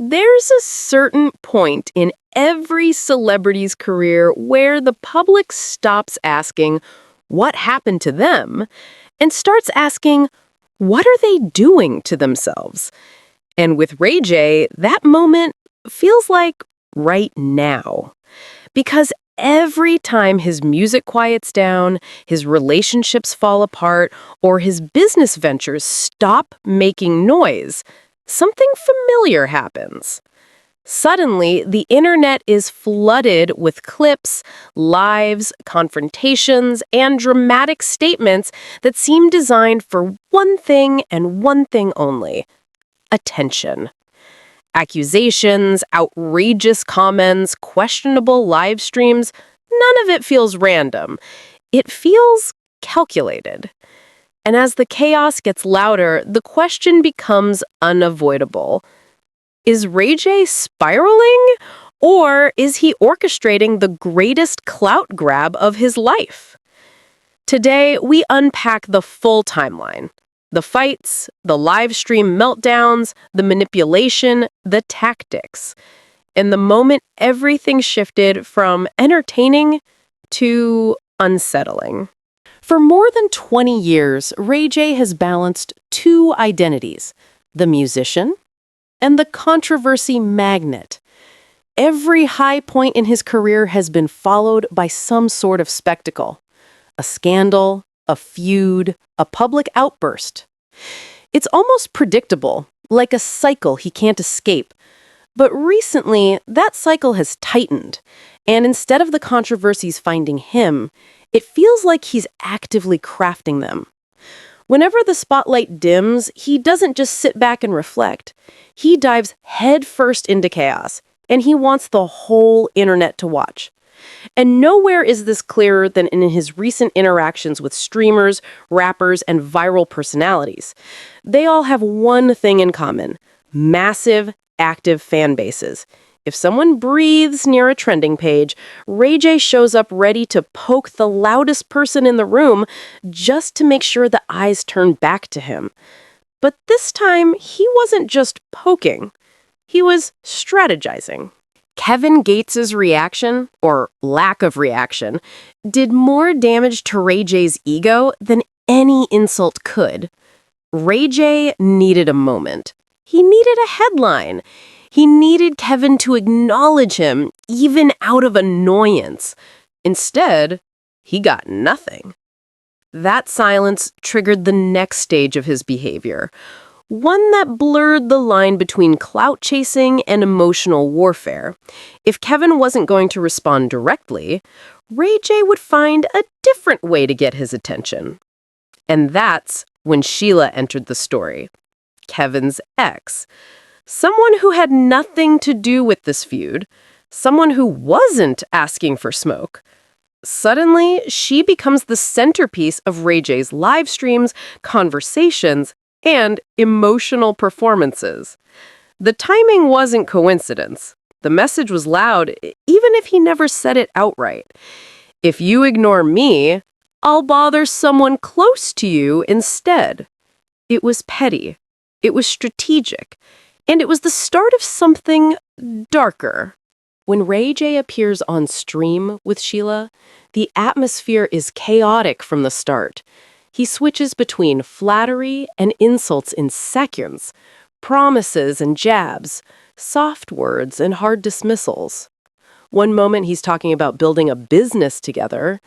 There's a certain point in every celebrity's career where the public stops asking, what happened to them, and starts asking, what are they doing to themselves? And with Ray J, that moment feels like right now. Because every time his music quiets down, his relationships fall apart, or his business ventures stop making noise, something familiar happens. Suddenly, the internet is flooded with clips, lives, confrontations, and dramatic statements that seem designed for one thing and one thing only: attention. Accusations, outrageous comments, questionable live streams, none of it feels random. It feels calculated. And as the chaos gets louder, the question becomes unavoidable. Is Ray J spiraling? Or is he orchestrating the greatest clout grab of his life? Today, we unpack the full timeline. The fights, the live stream meltdowns, the manipulation, the tactics. In the moment, everything shifted from entertaining to unsettling. For more than 20 years, Ray J has balanced two identities: the musician and the controversy magnet. Every high point in his career has been followed by some sort of spectacle: a scandal, a feud, a public outburst. It's almost predictable, like a cycle he can't escape. But recently, that cycle has tightened, and instead of the controversies finding him, it feels like he's actively crafting them. Whenever the spotlight dims, he doesn't just sit back and reflect. He dives headfirst into chaos, and he wants the whole internet to watch. And nowhere is this clearer than in his recent interactions with streamers, rappers, and viral personalities. They all have one thing in common: massive, active fan bases. If someone breathes near a trending page, Ray J shows up ready to poke the loudest person in the room just to make sure the eyes turn back to him. But this time, he wasn't just poking. He was strategizing. Kevin Gates' reaction, or lack of reaction, did more damage to Ray J's ego than any insult could. Ray J needed a moment. He needed a headline. He needed Kevin to acknowledge him, even out of annoyance. Instead, he got nothing. That silence triggered the next stage of his behavior, one that blurred the line between clout chasing and emotional warfare. If Kevin wasn't going to respond directly, Ray J would find a different way to get his attention. And that's when Sheila entered the story, Kevin's ex. Someone who had nothing to do with this feud, someone who wasn't asking for smoke. Suddenly, she becomes the centerpiece of Ray J's live streams, conversations, and emotional performances. The timing wasn't coincidence. The message was loud, even if he never said it outright. If you ignore me, I'll bother someone close to you instead. It was petty. It was strategic. And it was the start of something darker. When Ray J appears on stream with Sheila, the atmosphere is chaotic from the start. He switches between flattery and insults in seconds, promises and jabs, soft words and hard dismissals. One moment he's talking about building a business together.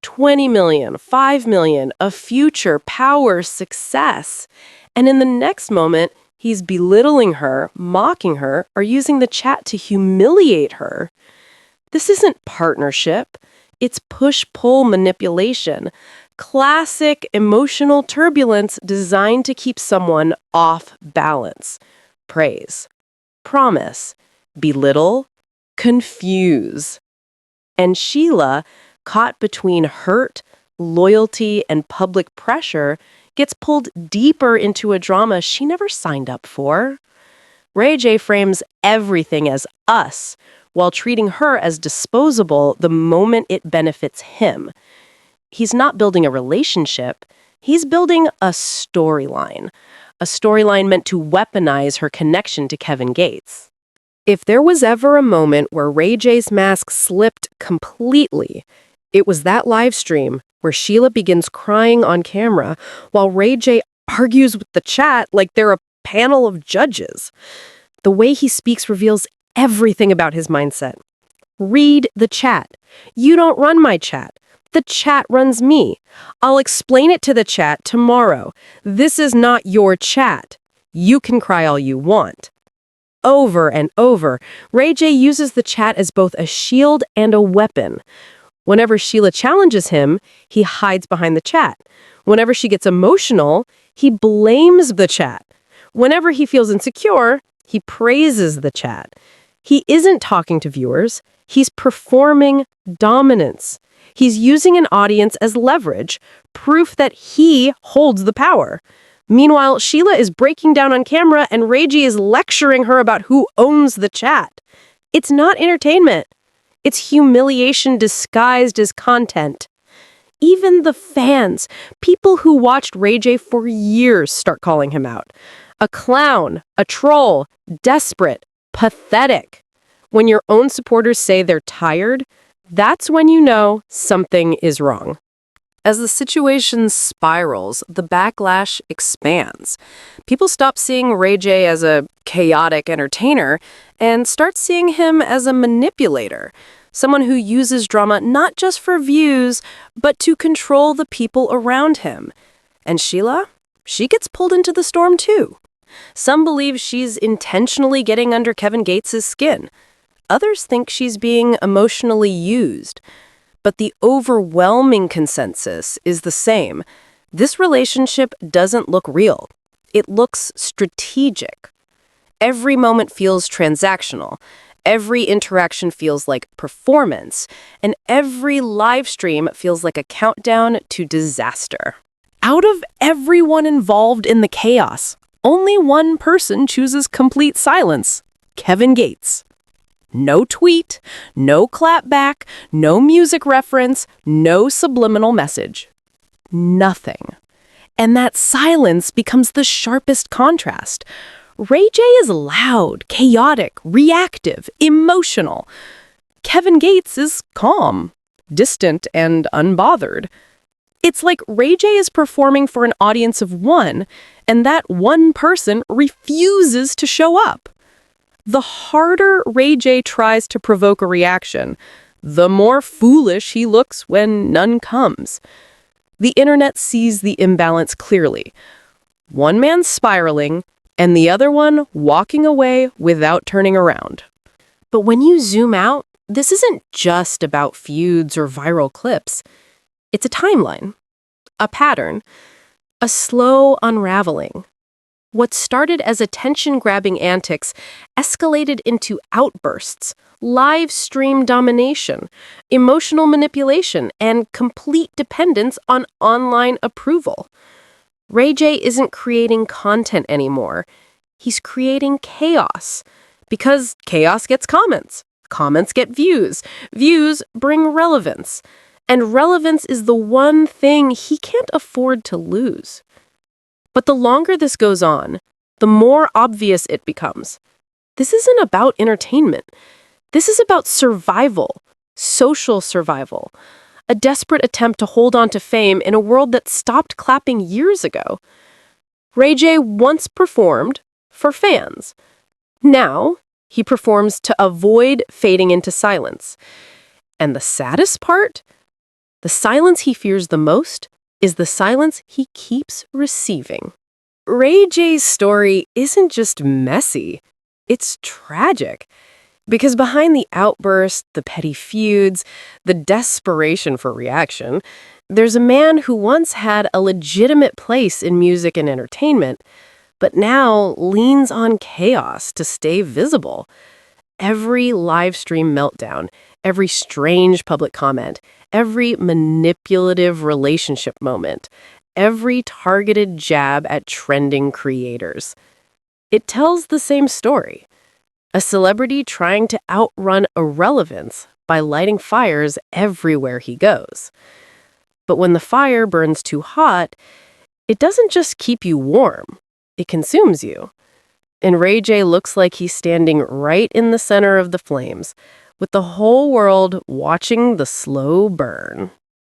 20 million, 5 million, a future, power, success. And in the next moment, he's belittling her, mocking her, or using the chat to humiliate her. This isn't partnership. It's push-pull manipulation. Classic emotional turbulence designed to keep someone off balance. Praise, promise, belittle, confuse. And Sheila, caught between hurt, loyalty, and public pressure, gets pulled deeper into a drama she never signed up for. Ray J frames everything as us, while treating her as disposable the moment it benefits him. He's not building a relationship, he's building a storyline. a storyline meant to weaponize her connection to Kevin Gates. If there was ever a moment where Ray J's mask slipped completely, it was that live stream where Sheila begins crying on camera while Ray J argues with the chat like they're a panel of judges. The way he speaks reveals everything about his mindset. Read the chat. You don't run my chat. The chat runs me. I'll explain it to the chat tomorrow. This is not your chat. You can cry all you want. Over and over, Ray J uses the chat as both a shield and a weapon. Whenever Sheila challenges him, he hides behind the chat. Whenever she gets emotional, he blames the chat. Whenever he feels insecure, he praises the chat. He isn't talking to viewers. He's performing dominance. He's using an audience as leverage, proof that he holds the power. Meanwhile, Sheila is breaking down on camera and Ray J is lecturing her about who owns the chat. It's not entertainment. It's humiliation disguised as content. Even the fans, people who watched Ray J for years, start calling him out. A clown, a troll, desperate, pathetic. When your own supporters say they're tired, that's when you know something is wrong. As the situation spirals, the backlash expands. People stop seeing Ray J as a chaotic entertainer and start seeing him as a manipulator, someone who uses drama not just for views, but to control the people around him. And Sheila? She gets pulled into the storm too. Some believe she's intentionally getting under Kevin Gates' skin. Others think she's being emotionally used. But the overwhelming consensus is the same. This relationship doesn't look real. It looks strategic. Every moment feels transactional. Every interaction feels like performance. And every live stream feels like a countdown to disaster. Out of everyone involved in the chaos, only one person chooses complete silence: Kevin Gates. No tweet, no clapback, no music reference, no subliminal message. Nothing. And that silence becomes the sharpest contrast. Ray J is loud, chaotic, reactive, emotional. Kevin Gates is calm, distant, and unbothered. It's like Ray J is performing for an audience of one, and that one person refuses to show up. The harder Ray J tries to provoke a reaction, the more foolish he looks when none comes. The internet sees the imbalance clearly. One man spiraling, and the other one walking away without turning around. But when you zoom out, this isn't just about feuds or viral clips. It's a timeline, a pattern, a slow unraveling. What started as attention-grabbing antics escalated into outbursts, live stream domination, emotional manipulation, and complete dependence on online approval. Ray J isn't creating content anymore. He's creating chaos. Because chaos gets comments. Comments get views. Views bring relevance. And relevance is the one thing he can't afford to lose. But the longer this goes on, the more obvious it becomes. This isn't about entertainment. This is about survival, social survival, a desperate attempt to hold on to fame in a world that stopped clapping years ago. Ray J once performed for fans. Now, he performs to avoid fading into silence. And the saddest part? The silence he fears the most is the silence he keeps receiving. Ray J's story isn't just messy, it's tragic. Because behind the outburst, the petty feuds, the desperation for reaction, there's a man who once had a legitimate place in music and entertainment, but now leans on chaos to stay visible. Every live stream meltdown, every strange public comment, every manipulative relationship moment, every targeted jab at trending creators. It tells the same story. A celebrity trying to outrun irrelevance by lighting fires everywhere he goes. But when the fire burns too hot, it doesn't just keep you warm. It consumes you. And Ray J looks like he's standing right in the center of the flames, with the whole world watching the slow burn.